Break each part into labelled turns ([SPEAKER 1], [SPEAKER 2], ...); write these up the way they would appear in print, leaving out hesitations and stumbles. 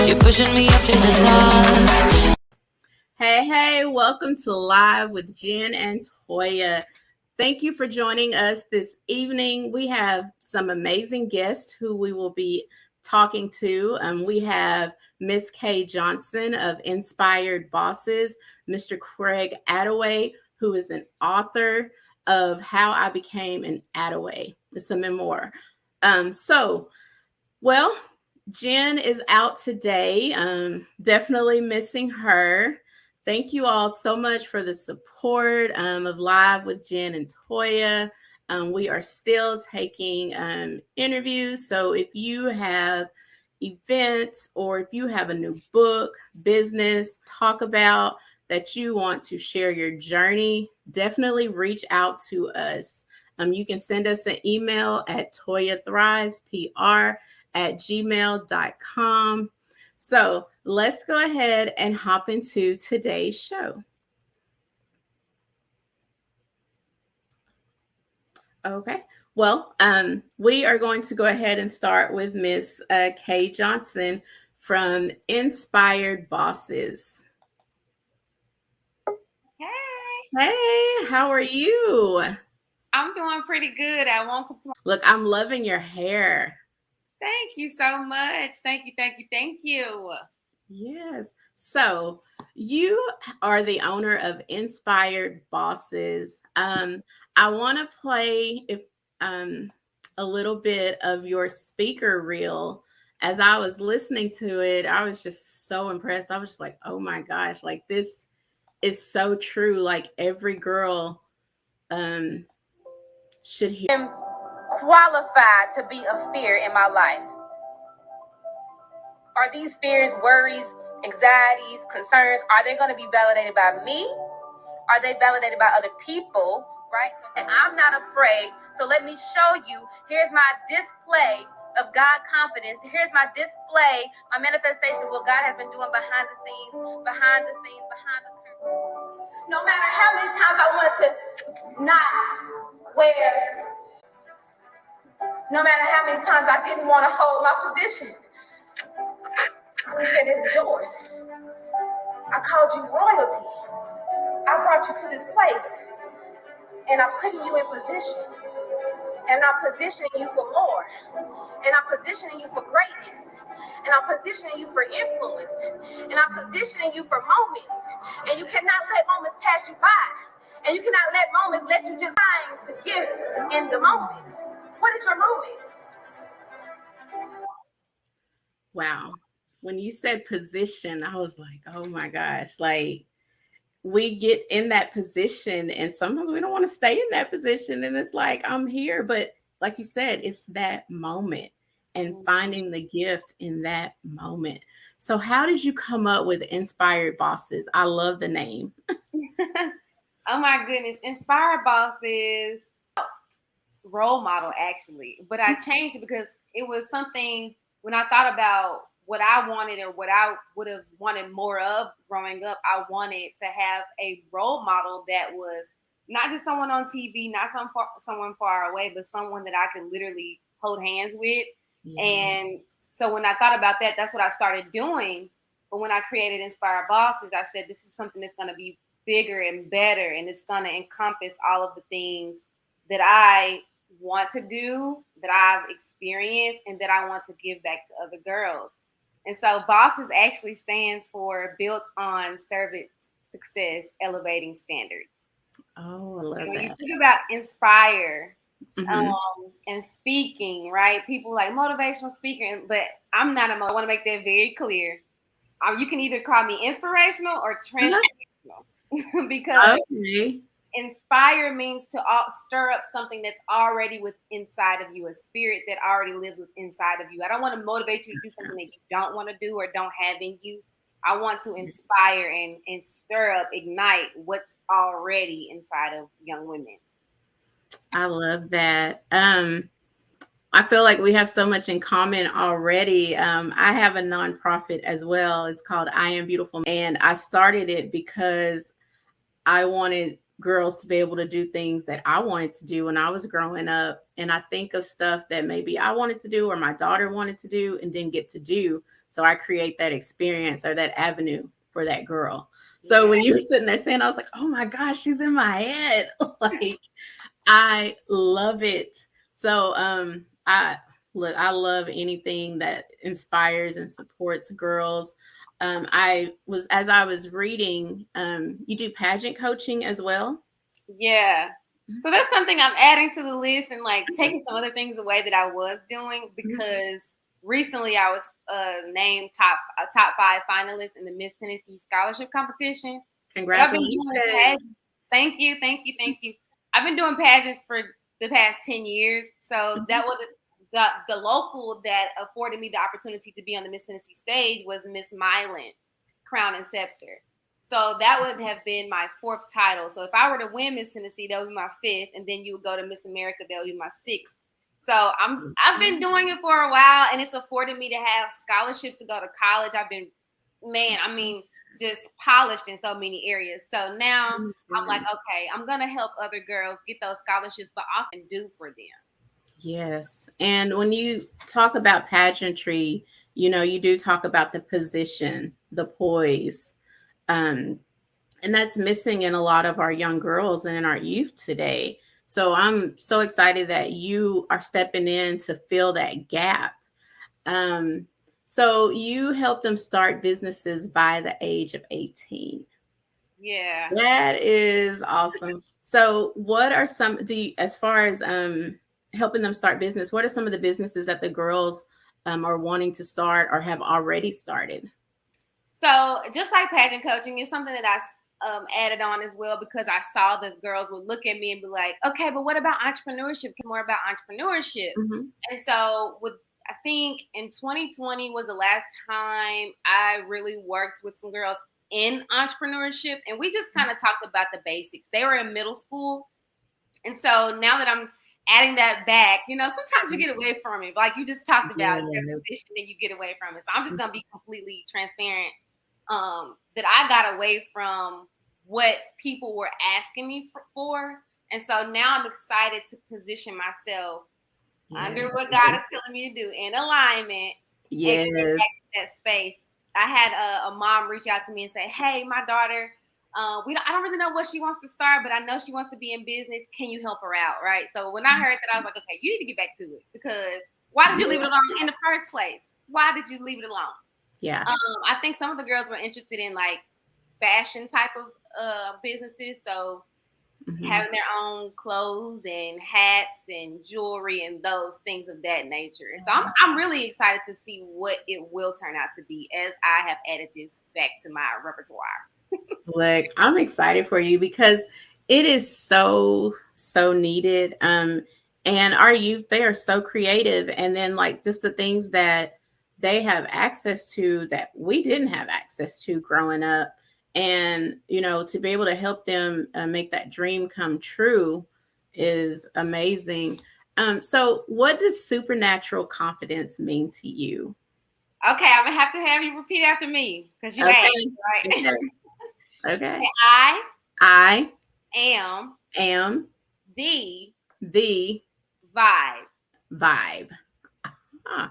[SPEAKER 1] You're pushing me up to the top.
[SPEAKER 2] Hey, welcome to Live with Jen and Toyia. Thank you for joining us this evening. We have some amazing guests who we will be talking to. We have Miss Kay Johnson of Inspired Bosses, Mr. Craig Attaway, who is an author of How I Became an Attaway. It's a memoir. Jen is out today. Definitely missing her. Thank you all so much for the support of Live with Jen and Toyia. We are still taking interviews. So if you have events or if you have a new book, business, talk about that you want to share your journey, definitely reach out to us. You can send us an email at toyathrivespr@gmail.com. So let's go ahead and hop into today's show. Okay. Well, we are going to go ahead and start with Miss Kay Johnson from Inspired Bosses. Hey, how are you?
[SPEAKER 3] I'm doing pretty good. I won't complain.
[SPEAKER 2] Look, I'm loving your hair.
[SPEAKER 3] Thank you so much. Thank you.
[SPEAKER 2] Yes. So you are the owner of Inspired Bosses. I want to play a little bit of your speaker reel. As I was listening to it, I was just so impressed. I was just like, oh my gosh, like this is so true. Like every girl should hear.
[SPEAKER 4] I'm qualified to be a fear in my life. Are these fears, worries, anxieties, concerns, are they going to be validated by me? Are they validated by other people, right? And I'm not afraid, so let me show you. Here's my display of God confidence. Here's my display, my manifestation of what God has been doing behind the scenes, behind the curtain. No matter how many times I wanted to not wear, no matter how many times I didn't want to hold my position, he said, it's yours. I called you royalty. I brought you to this place, and I'm putting you in position, and I'm positioning you for more, and I'm positioning you for greatness, and I'm positioning you for influence, and I'm positioning you for moments, and you cannot let moments pass you by, and you cannot let moments let you just find the gift in the moment. What is your moment?
[SPEAKER 2] Wow. When you said position, I was like, oh my gosh, like we get in that position and sometimes we don't want to stay in that position. And it's like, I'm here. But like you said, it's that moment and finding the gift in that moment. So how did you come up with Inspired Bosses? I love the name.
[SPEAKER 3] Oh my goodness. Inspired Bosses role model, actually. But I changed it because it was something when I thought about what I wanted or what I would have wanted more of growing up. I wanted to have a role model that was not just someone on TV, not someone far away, but someone that I could literally hold hands with. Yeah. And so when I thought about that, that's what I started doing. But when I created Inspired Bosses, I said, this is something that's going to be bigger and better. And it's going to encompass all of the things that I want to do, that I've experienced, and that I want to give back to other girls. And so Bosses actually stands for Built on Servant Success, Elevating Standards.
[SPEAKER 2] Oh, I love that.
[SPEAKER 3] When you think about inspire and speaking, right? People like motivational speaker, but I'm not I want to make that very clear. You can either call me inspirational or transformational because inspire means to stir up something that's already inside of you, a spirit that already lives inside of you. I don't want to motivate you to do something that you don't want to do or don't have in you. I want to inspire and stir up, ignite what's already inside of young women.
[SPEAKER 2] I love that. I feel like we have so much in common already. I have a nonprofit as well. It's called I Am Beautiful. And I started it because I wanted girls to be able to do things that I wanted to do when I was growing up. And I think of stuff that maybe I wanted to do or my daughter wanted to do and didn't get to do. So I create that experience or that avenue for that girl. So when you were sitting there saying, I was like, oh my gosh, she's in my head. Like, I love it. So I love anything that inspires and supports girls. As I was reading, you do pageant coaching as well.
[SPEAKER 3] Yeah. So that's something I'm adding to the list and like taking some other things away that I was doing because recently I was named top 5 finalist in the Miss Tennessee Scholarship Competition.
[SPEAKER 2] Congratulations.
[SPEAKER 3] Thank you. I've been doing pageants for the past 10 years. So that was the local that afforded me the opportunity to be on the Miss Tennessee stage was Miss Milan, Crown and Scepter. So that would have been my 4th title. So if I were to win Miss Tennessee, that would be my 5th. And then you would go to Miss America, that would be my 6th. So I've been doing it for a while, and it's afforded me to have scholarships to go to college. I've been, just polished in so many areas. So now I'm like, okay, I'm going to help other girls get those scholarships, but also do for them.
[SPEAKER 2] Yes. And when you talk about pageantry, you do talk about the position, the poise. And that's missing in a lot of our young girls and in our youth today. So I'm so excited that you are stepping in to fill that gap. So you help them start businesses by the age of 18.
[SPEAKER 3] Yeah.
[SPEAKER 2] That is awesome. So what are as far as helping them start business, what are some of the businesses that the girls are wanting to start or have already started?
[SPEAKER 3] So just like pageant coaching is something that I added on as well because I saw the girls would look at me and be like, okay, but what about entrepreneurship? More about entrepreneurship. And so I think in 2020 was the last time I really worked with some girls in entrepreneurship. And we just kind of talked about the basics. They were in middle school. And so now that I'm adding that back, sometimes you get away from it. Like you just talked about your position and you get away from it. So I'm just going to be completely transparent that I got away from what people were asking me for. And so now I'm excited to position myself under what God is telling me to do in alignment.
[SPEAKER 2] Yes.
[SPEAKER 3] And get back to that space. I had a mom reach out to me and say, hey, my daughter, I don't really know what she wants to start, but I know she wants to be in business. Can you help her out? Right. So when I heard that, I was like, okay, you need to get back to it because why did you leave it alone in the first place? Why did you leave it alone?
[SPEAKER 2] Yeah.
[SPEAKER 3] I think some of the girls were interested in like fashion type of businesses. So having their own clothes and hats and jewelry and those things of that nature. So I'm really excited to see what it will turn out to be as I have added this back to my repertoire.
[SPEAKER 2] Look, I'm excited for you because it is so needed. And our youth, they are so creative. And then like just the things that they have access to that we didn't have access to growing up. And, to be able to help them make that dream come true is amazing. So what does supernatural confidence mean to you?
[SPEAKER 3] Okay, I'm going to have you repeat after me because you asked, right?
[SPEAKER 2] Okay.
[SPEAKER 3] I
[SPEAKER 2] am
[SPEAKER 3] the
[SPEAKER 2] vibe.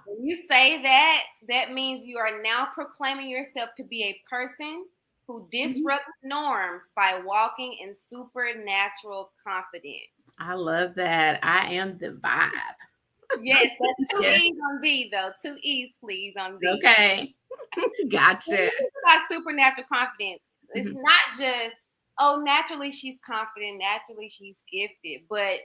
[SPEAKER 3] When you say that, that means you are now proclaiming yourself to be a person who disrupts norms by walking in supernatural confidence.
[SPEAKER 2] I love that. I am the vibe.
[SPEAKER 3] Yes, that's 2 E's on V, though. 2 E's, please, on V.
[SPEAKER 2] Okay. Gotcha.
[SPEAKER 3] It's about supernatural confidence. It's not just, naturally she's confident, naturally she's gifted. But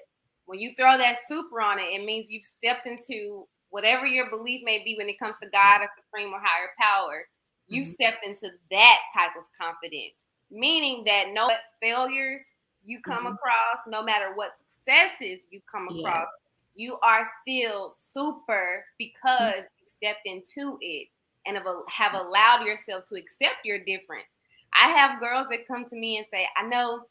[SPEAKER 3] when you throw that super on it, it means you've stepped into whatever your belief may be when it comes to God or supreme or higher power. You stepped into that type of confidence, meaning that no failures you come across, no matter what successes you come across, you are still super because you stepped into it and have allowed yourself to accept your difference. I have girls that come to me and say, I know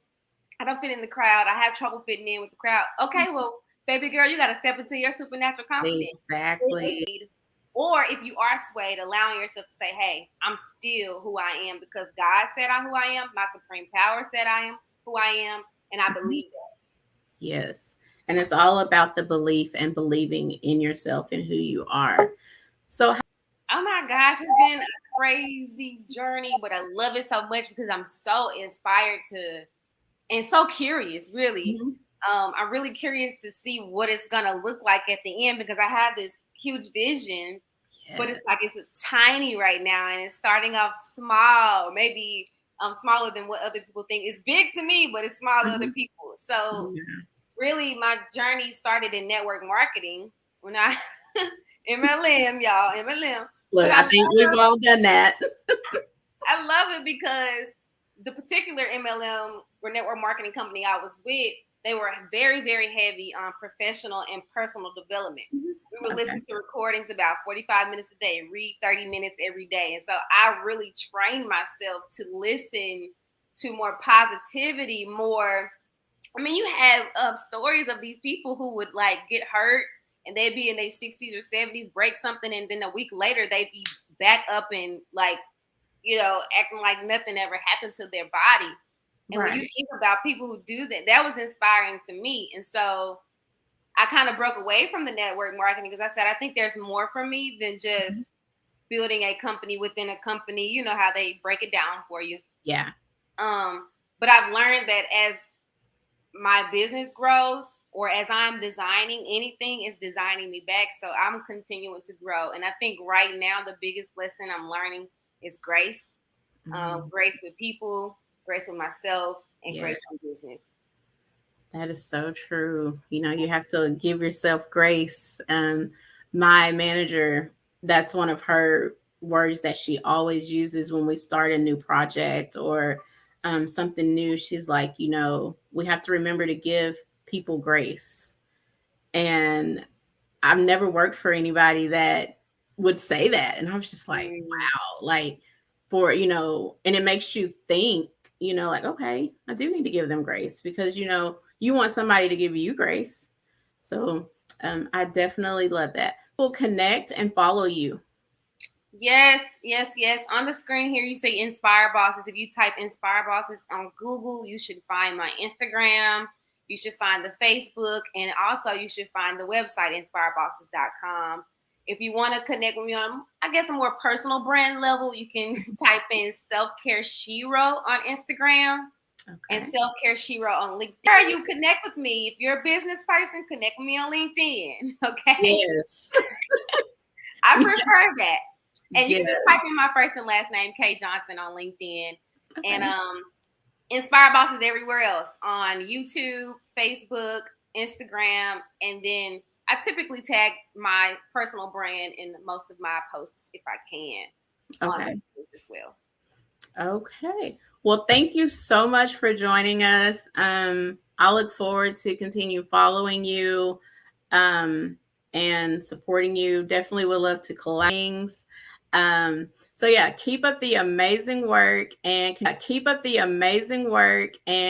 [SPEAKER 3] I don't fit in the crowd. I have trouble fitting in with the crowd. Okay, well, baby girl, you got to step into your supernatural confidence.
[SPEAKER 2] Exactly.
[SPEAKER 3] Or if you are swayed, allowing yourself to say, hey, I'm still who I am because God said I'm who I am. My supreme power said I am who I am. And I believe that.
[SPEAKER 2] Yes. And it's all about the belief and believing in yourself and who you are. So,
[SPEAKER 3] Oh my gosh, it's been a crazy journey, but I love it so much because I'm so inspired to and so curious, really.
[SPEAKER 2] Mhm.
[SPEAKER 3] I'm really curious to see what it's gonna look like at the end because I have this huge vision, but
[SPEAKER 2] Yes.
[SPEAKER 3] it's like it's tiny right now and it's starting off small, maybe smaller than what other people think. It's big to me, but it's small to other
[SPEAKER 2] Mhm.
[SPEAKER 3] people. So
[SPEAKER 2] Yeah.
[SPEAKER 3] really my journey started in network marketing when I MLM, y'all, MLM.
[SPEAKER 2] Look,
[SPEAKER 3] But
[SPEAKER 2] I think we've all done that.
[SPEAKER 3] I love it because the particular MLM or network marketing company I was with, they were very, very heavy on professional and personal development. We would
[SPEAKER 2] Okay.
[SPEAKER 3] listen to recordings about 45 minutes a day, read 30 minutes every day. And so I really trained myself to listen to more positivity, more. I mean, you have stories of these people who would like get hurt and they'd be in their 60s or 70s, break something, and then a week later they'd be back up and like, acting like nothing ever happened to their body. And when you
[SPEAKER 2] Right.
[SPEAKER 3] think about people who do that, that was inspiring to me. And so I kind of broke away from the network marketing because I said, I think there's more for me than just building a company within a company. You know how they break it down for you.
[SPEAKER 2] Yeah.
[SPEAKER 3] But I've learned that as my business grows or as I'm designing anything, it's designing me back. So I'm continuing to grow. And I think right now, the biggest lesson I'm learning is grace. Grace with people, grace with myself, and
[SPEAKER 2] Yes.
[SPEAKER 3] grace in business.
[SPEAKER 2] That is so true. You have to give yourself grace. My manager, that's one of her words that she always uses when we start a new project or something new. She's like, we have to remember to give people grace. And I've never worked for anybody that would say that. And I was just like, wow, like and it makes you think, like, okay, I do need to give them grace because, you want somebody to give you grace. So I definitely love that. We'll connect and follow you.
[SPEAKER 3] Yes. On the screen here, you say Inspire Bosses. If you type Inspire Bosses on Google, you should find my Instagram. You should find the Facebook. And also you should find the website, inspirebosses.com. If you want to connect with me on, I guess, a more personal brand level, you can type in Self-Care Shiro on Instagram.
[SPEAKER 2] Okay.
[SPEAKER 3] And Self-Care Shiro on LinkedIn. You connect with me. If you're a business person, connect with me on LinkedIn. Okay.
[SPEAKER 2] Yes.
[SPEAKER 3] I prefer that. And you
[SPEAKER 2] Yes.
[SPEAKER 3] can just type in my first and last name, Kay Johnson, on LinkedIn.
[SPEAKER 2] Okay.
[SPEAKER 3] And Inspire Bosses everywhere else on YouTube, Facebook, Instagram. And then I typically tag my personal brand in most of my posts if I can.
[SPEAKER 2] Okay.
[SPEAKER 3] On Facebook as well.
[SPEAKER 2] Okay. Well, thank you so much for joining us. I look forward to continue following you and supporting you. Definitely would love to collab. So yeah, keep up the amazing work and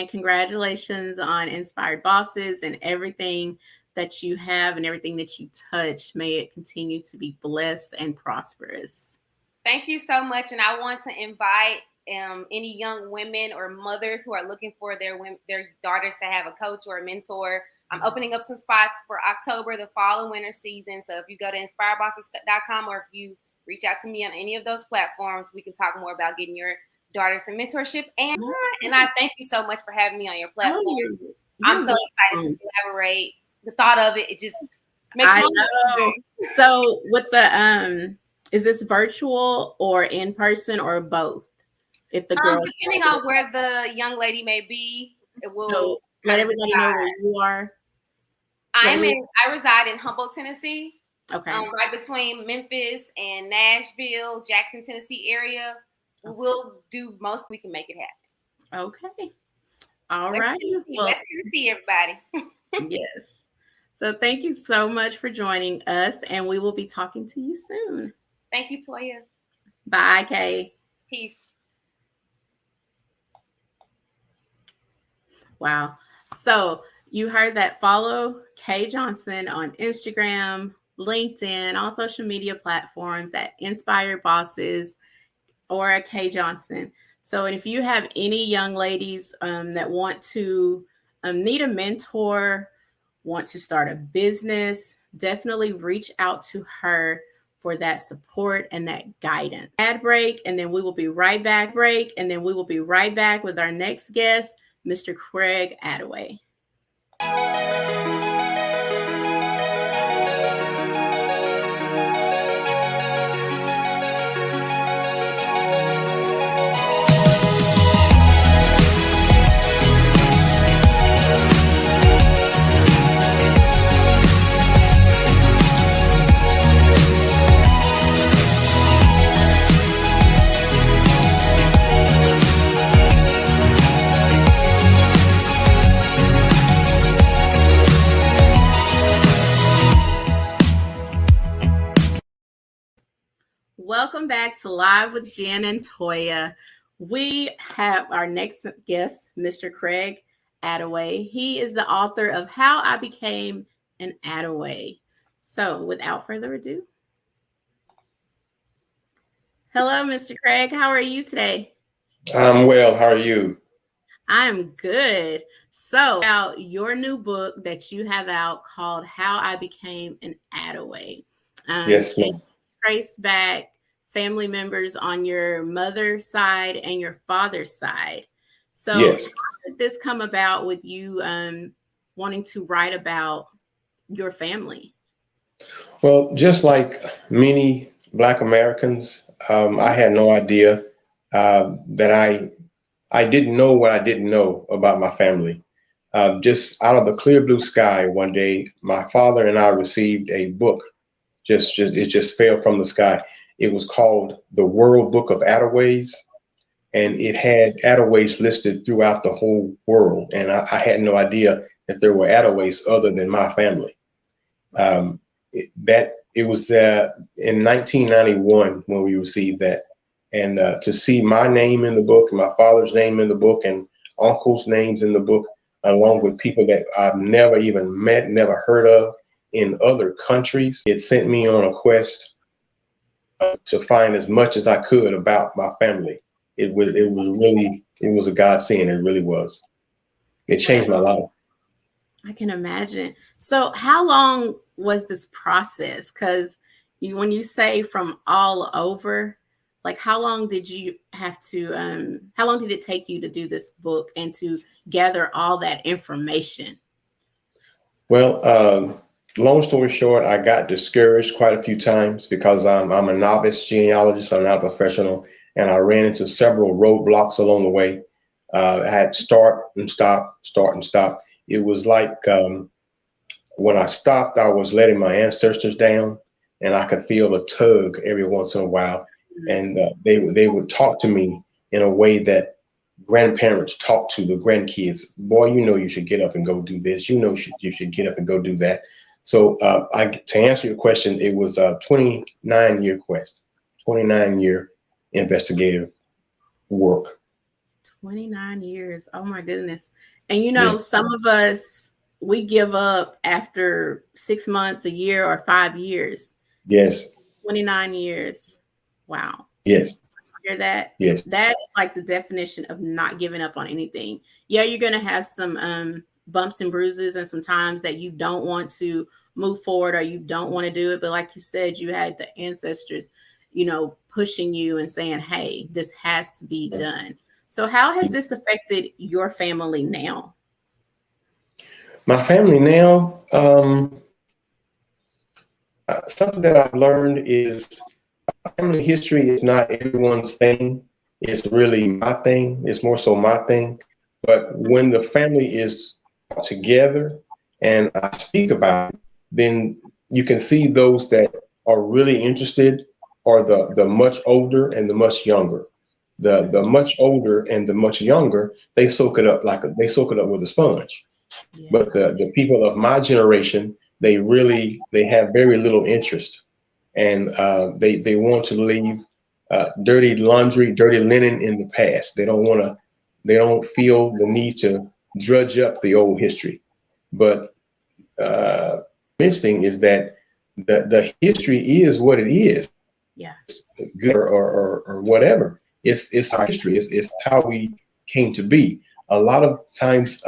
[SPEAKER 2] congratulations on Inspired Bosses and everything that you have and everything that you touch. May it continue to be blessed and prosperous.
[SPEAKER 3] Thank you so much. And I want to invite any young women or mothers who are looking for their daughters to have a coach or a mentor. I'm opening up some spots for October, the fall and winter season. So if you go to inspirebosses.com or if you reach out to me on any of those platforms, we can talk more about getting your daughters some mentorship. And I thank you so much for having me on your platform. I'm so excited to collaborate. The thought of it just makes me
[SPEAKER 2] know. So with the is this virtual or in person or both? If the girls
[SPEAKER 3] depending on where the young lady may be, it will.
[SPEAKER 2] So let everybody know where you are.
[SPEAKER 3] I reside in Humboldt, Tennessee.
[SPEAKER 2] Okay.
[SPEAKER 3] Right between Memphis and Nashville, Jackson, Tennessee area. We'll do most we can make it happen.
[SPEAKER 2] Okay. All right.
[SPEAKER 3] West Tennessee, everybody.
[SPEAKER 2] Yes. So thank you so much for joining us, and we will be talking to you soon.
[SPEAKER 3] Thank you, Toyia.
[SPEAKER 2] Bye, Kay.
[SPEAKER 3] Peace.
[SPEAKER 2] Wow. So you heard that. Follow Kay Johnson on Instagram, LinkedIn, all social media platforms at Inspired Bosses or at Kay Johnson. So, and if you have any young ladies that want to need a mentor, want to start a business, definitely reach out to her for that support and that guidance. Ad break, and then we will be right back. With our next guest, Mr. Craig Attaway. Welcome back to Live with Jen and Toyia. We have our next guest, Mr. Craig Attaway. He is the author of How I Became an Attaway. So without further ado, hello, Mr. Craig. How are you today?
[SPEAKER 5] I'm well. How are you?
[SPEAKER 2] I'm good. So about your new book that you have out called How I Became an Attaway.
[SPEAKER 5] Yes, ma'am.
[SPEAKER 2] Trace back family members on your mother's side and your father's side. So
[SPEAKER 5] yes.
[SPEAKER 2] How did this come about with you wanting to write about your family?
[SPEAKER 5] Well, just like many Black Americans, I had no idea that I didn't know what I didn't know about my family. Just out of the clear blue sky one day, my father and I received a book. It just fell from the sky. It was called The World Book of Attaways, and it had Attaways listed throughout the whole world. And I had no idea that there were Attaways other than my family. It was in 1991 when we received that, and to see my name in the book and my father's name in the book and uncles' names in the book, along with people that I've never even met, never heard of in other countries, it sent me on a quest to find as much as I could about my family. It was a godsend. It really was. It changed my life.
[SPEAKER 2] I can imagine. So how long was this process? Because when you say from all over, like how long did you have to, how long did it take you to do this book and to gather all that information?
[SPEAKER 5] Well, long story short, I got discouraged quite a few times because I'm a novice genealogist. I'm not a professional, and I ran into several roadblocks along the way. I had start and stop. It was like when I stopped, I was letting my ancestors down, and I could feel a tug every once in a while. And they would talk to me in a way that grandparents talk to the grandkids. Boy, you know you should get up and go do this. You know you should get up and go do that. So to answer your question, it was a 29-year quest, 29-year investigative work.
[SPEAKER 2] 29 years. Oh my goodness. And you know, yes. Some of us, we give up after 6 months, a year, or 5 years.
[SPEAKER 5] Yes.
[SPEAKER 2] 29 years. Wow.
[SPEAKER 5] Yes.
[SPEAKER 2] Hear that?
[SPEAKER 5] Yes.
[SPEAKER 2] That is like the definition of not giving up on anything. Yeah, you're going to have some bumps and bruises and some times that you don't want to move forward or you don't want to do it. But like you said, you had the ancestors, you know, pushing you and saying, hey, this has to be done. So how has this affected your family now?
[SPEAKER 5] My family now, something that I've learned is family history is not everyone's thing. It's really my thing. It's more so my thing. But when the family is together and I speak about it, then you can see those that are really interested are the much older and the much younger. The much older and the much younger, they soak it up with a sponge. Yeah. But the people of my generation, they have very little interest, and they want to leave dirty laundry, dirty linen in the past. They don't feel the need to drudge up the old history. But missing is that the history is what it is.
[SPEAKER 2] Yeah.
[SPEAKER 5] Good or whatever. It's our history. It's how we came to be. A lot of times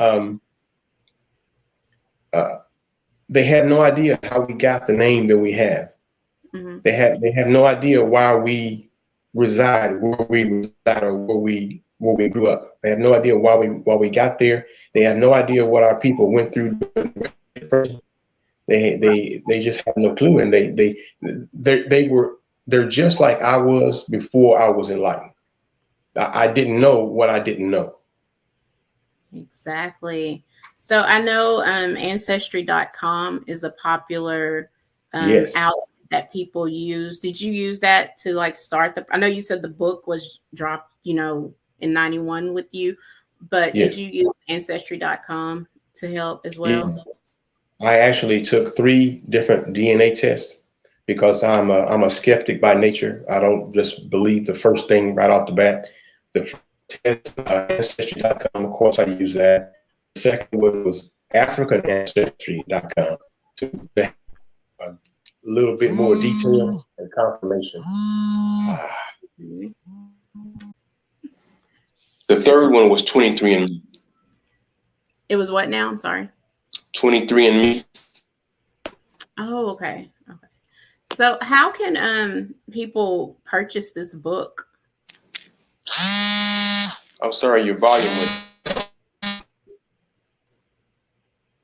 [SPEAKER 5] they had no idea how we got the name that we have.
[SPEAKER 2] Mm-hmm.
[SPEAKER 5] They had no idea why we reside where we reside or where we grew up. They have no idea why we got there. They have no idea what our people went through. They just have no clue, and they're just like I was before I was enlightened. I didn't know what I didn't know.
[SPEAKER 2] Exactly. So I know Ancestry.com is a popular
[SPEAKER 5] Yes.
[SPEAKER 2] outlet that people use. Did you use that to like start I know you said the book was dropped, in 91 with you, but
[SPEAKER 5] Yes.
[SPEAKER 2] did you use Ancestry.com to help as well?
[SPEAKER 5] Yeah. I actually took 3 different DNA tests because I'm a skeptic by nature. I don't just believe the first thing right off the bat. The first test, Ancestry.com, of course, I use that. The second one was AfricanAncestry.com to have a little bit more detail and confirmation. The third one was 23andMe.
[SPEAKER 2] It was what now? I'm sorry.
[SPEAKER 5] 23andMe.
[SPEAKER 2] Oh, okay. Okay. So how can people purchase this book?
[SPEAKER 5] I'm sorry, your volume was.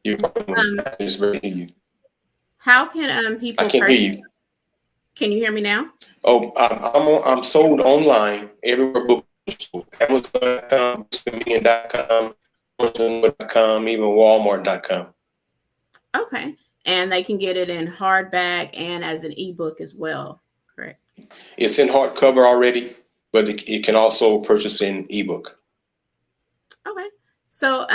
[SPEAKER 5] I just barely hear you.
[SPEAKER 2] How can people
[SPEAKER 5] I can't
[SPEAKER 2] purchase?
[SPEAKER 5] hear you.
[SPEAKER 2] Can you hear me now?
[SPEAKER 5] Oh, I'm sold online everywhere. Books, Amazon.com, Amazon.com, even Walmart.com.
[SPEAKER 2] Okay. And they can get it in hardback and as an ebook as well, correct?
[SPEAKER 5] It's in hardcover already, but it can also purchase in ebook.
[SPEAKER 2] Okay. So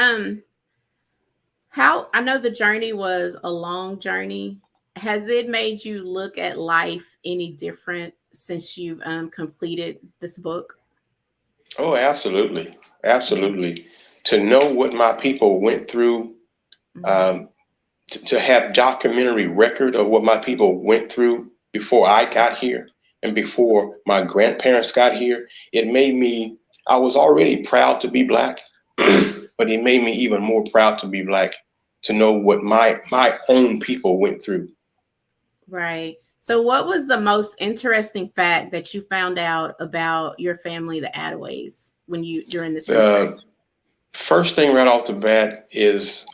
[SPEAKER 2] how I know the journey was a long journey. Has it made you look at life any different since you've completed this book?
[SPEAKER 5] Oh, absolutely. Absolutely. To know what my people went through, to have documentary record of what my people went through before I got here and before my grandparents got here, I was already proud to be Black, but it made me even more proud to be Black, to know what my own people went through.
[SPEAKER 2] Right. So what was the most interesting fact that you found out about your family, the Attaways, during this research?
[SPEAKER 5] First thing right off the bat is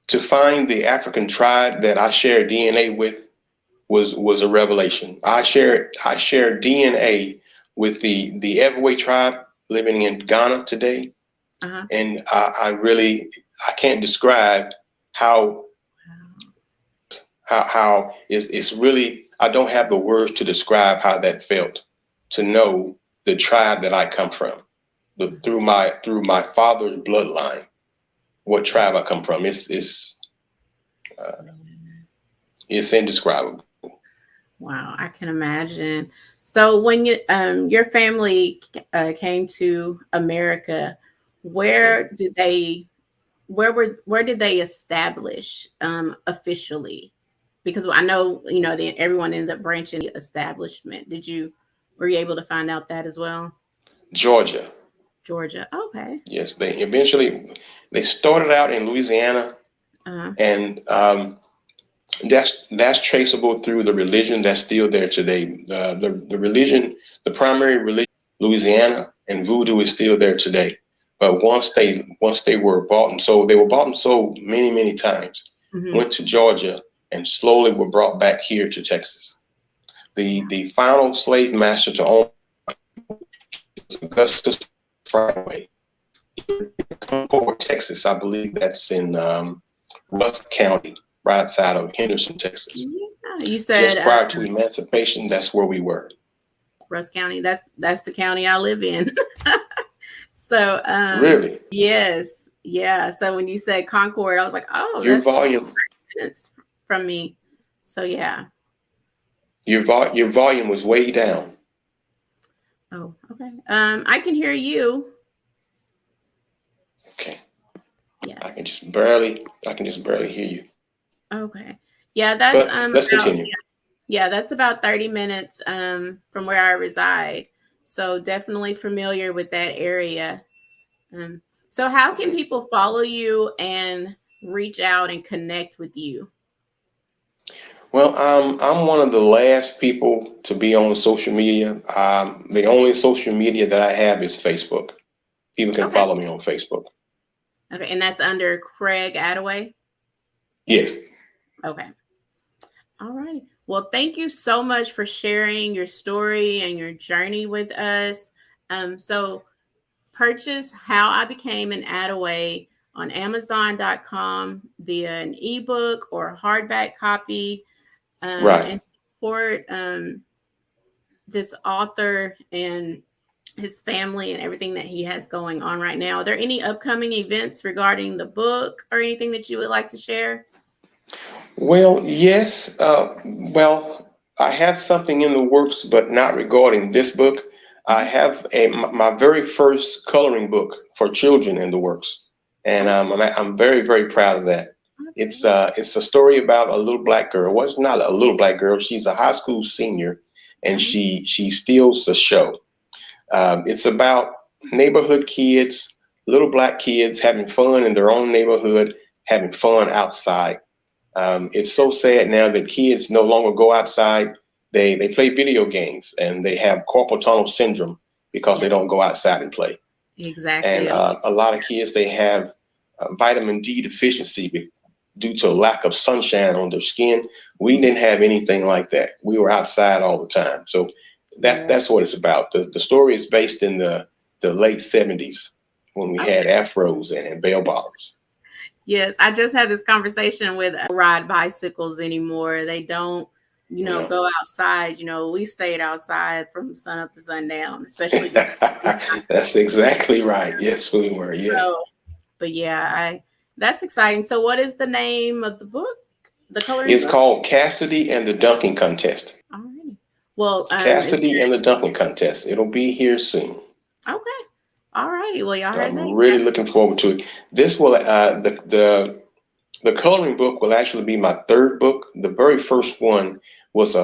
[SPEAKER 5] to find the African tribe that I share DNA with was a revelation. I share DNA with the Ewe tribe living in Ghana today, and I can't describe how it's really, I don't have the words to describe how that felt, to know the tribe that I come from, through my father's bloodline, what tribe I come from. It's indescribable.
[SPEAKER 2] Wow, I can imagine. So when your family came to America, where did they establish officially? Because I know everyone ends up branching the establishment. Were you able to find out that as well?
[SPEAKER 5] Georgia.
[SPEAKER 2] Okay.
[SPEAKER 5] Yes, they started out in Louisiana, and that's traceable through the religion that's still there today. The religion, the primary religion, Louisiana, and voodoo is still there today. But once they were bought and sold, they were bought and sold many times. Went to Georgia and slowly were brought back here to Texas. The final slave master to own Augustus Friday, Concord, Texas. I believe that's in Rusk County, right outside of Henderson, Texas.
[SPEAKER 2] Yeah, you said
[SPEAKER 5] just prior to emancipation, that's where we were.
[SPEAKER 2] Rusk County. That's the county I live in. So
[SPEAKER 5] really,
[SPEAKER 2] yes, yeah. So when you said Concord, I was like, oh,
[SPEAKER 5] your
[SPEAKER 2] that's
[SPEAKER 5] volume
[SPEAKER 2] minutes from me. So yeah.
[SPEAKER 5] Your volume was way down.
[SPEAKER 2] Oh, okay. I can hear you.
[SPEAKER 5] Okay.
[SPEAKER 2] Yeah.
[SPEAKER 5] I can just barely hear you.
[SPEAKER 2] Okay. Yeah, that's
[SPEAKER 5] let's continue.
[SPEAKER 2] Yeah, that's about 30 minutes from where I reside. So definitely familiar with that area. So how can people follow you and reach out and connect with you?
[SPEAKER 5] Well, I'm one of the last people to be on social media. The only social media that I have is Facebook. People can
[SPEAKER 2] Okay.
[SPEAKER 5] follow me on Facebook.
[SPEAKER 2] Okay. And that's under Craig Attaway?
[SPEAKER 5] Yes.
[SPEAKER 2] Okay. All right. Well, thank you so much for sharing your story and your journey with us. So purchase How I Became an Attaway on Amazon.com via an ebook or hardback copy,
[SPEAKER 5] Right.
[SPEAKER 2] and support this author and his family and everything that he has going on right now. Are there any upcoming events regarding the book or anything that you would like to share?
[SPEAKER 5] Well, yes. Well, I have something in the works, but not regarding this book. I have my very first coloring book for children in the works, and I'm very, very proud of that. It's a story about a little black girl. Well, it's not a little black girl. She's a high school senior, and she steals the show. It's about neighborhood kids, little black kids having fun in their own neighborhood, having fun outside. It's so sad now that kids no longer go outside. They play video games and they have carpal tunnel syndrome because they don't go outside and play.
[SPEAKER 2] Exactly.
[SPEAKER 5] And a lot of kids, they have vitamin D deficiency due to a lack of sunshine on their skin. We didn't have anything like that. We were outside all the time. So that's what it's about. The story is based in the late 70s when we had afros and bell bottoms.
[SPEAKER 2] Yes, I just had this conversation with ride bicycles anymore. They don't, go outside. We stayed outside from sun up to sundown, especially.
[SPEAKER 5] That's exactly right. Yes, we were. Yeah.
[SPEAKER 2] So, but yeah, that's exciting. So what is the name of the book? The coloring
[SPEAKER 5] It's
[SPEAKER 2] book?
[SPEAKER 5] called Cassidy and the Dunking Contest.
[SPEAKER 2] All right. Well,
[SPEAKER 5] Cassidy and the Dunking Contest. It'll be here soon.
[SPEAKER 2] Okay. All righty. Well, y'all heard that.
[SPEAKER 5] I'm really looking forward to it. This will the coloring book will actually be my third book. The very first one was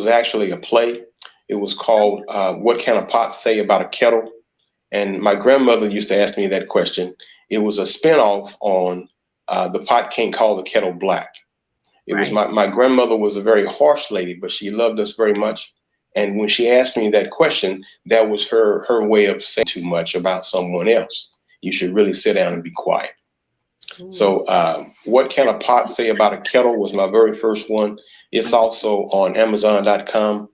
[SPEAKER 5] actually a play. It was called What Can a Pot Say About a Kettle? And my grandmother used to ask me that question. It was a spinoff on The Pot Can't Call the Kettle Black. It was my grandmother was a very harsh lady, but she loved us very much. And when she asked me that question, that was her way of saying too much about someone else. You should really sit down and be quiet. So What Can a Pot Say About a Kettle was my very first one. It's also on Amazon.com,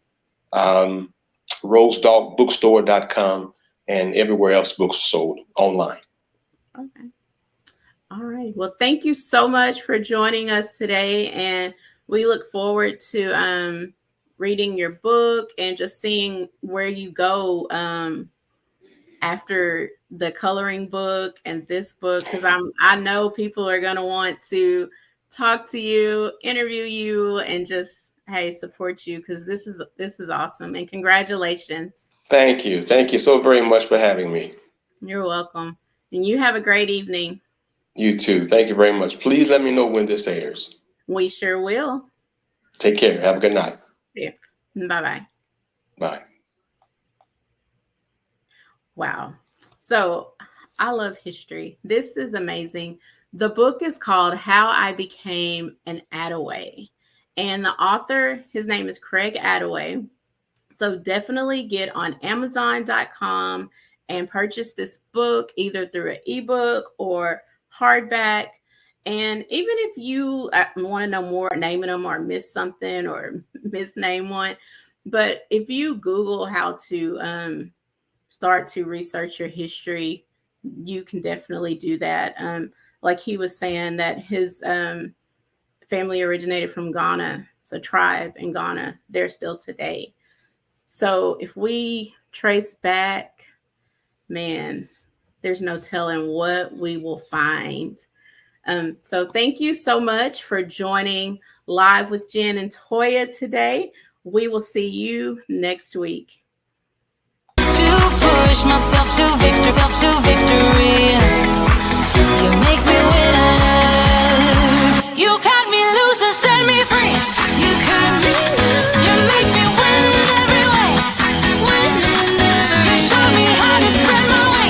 [SPEAKER 5] rosedogbookstore.com, and everywhere else books are sold online.
[SPEAKER 2] Okay. All right. Well, thank you so much for joining us today. And we look forward to reading your book and just seeing where you go after the coloring book and this book, because I know people are going to want to talk to you, interview you, and just support you, because this is awesome. And congratulations.
[SPEAKER 5] Thank you so very much for having me.
[SPEAKER 2] You're welcome. And you have a great evening.
[SPEAKER 5] You too. Thank you very much. Please let me know when this airs.
[SPEAKER 2] We sure will.
[SPEAKER 5] Take care. Have a good night.
[SPEAKER 2] See you. Bye-bye.
[SPEAKER 5] Bye.
[SPEAKER 2] Wow. So I love history. This is amazing. The book is called How I Became an Attaway. And the author, his name is Craig Attaway. So definitely get on Amazon.com and purchase this book either through an ebook or hardback. And even if you want to know more, naming them or miss something or misname one, but if you Google how to start to research your history, you can definitely do that. Like he was saying that his family originated from Ghana. It's a tribe in Ghana. They're still today. So if we trace back, man, there's no telling what we will find. So thank you so much for joining Live with Jen and Toyia today. We will see you next week.
[SPEAKER 1] To push myself to victory.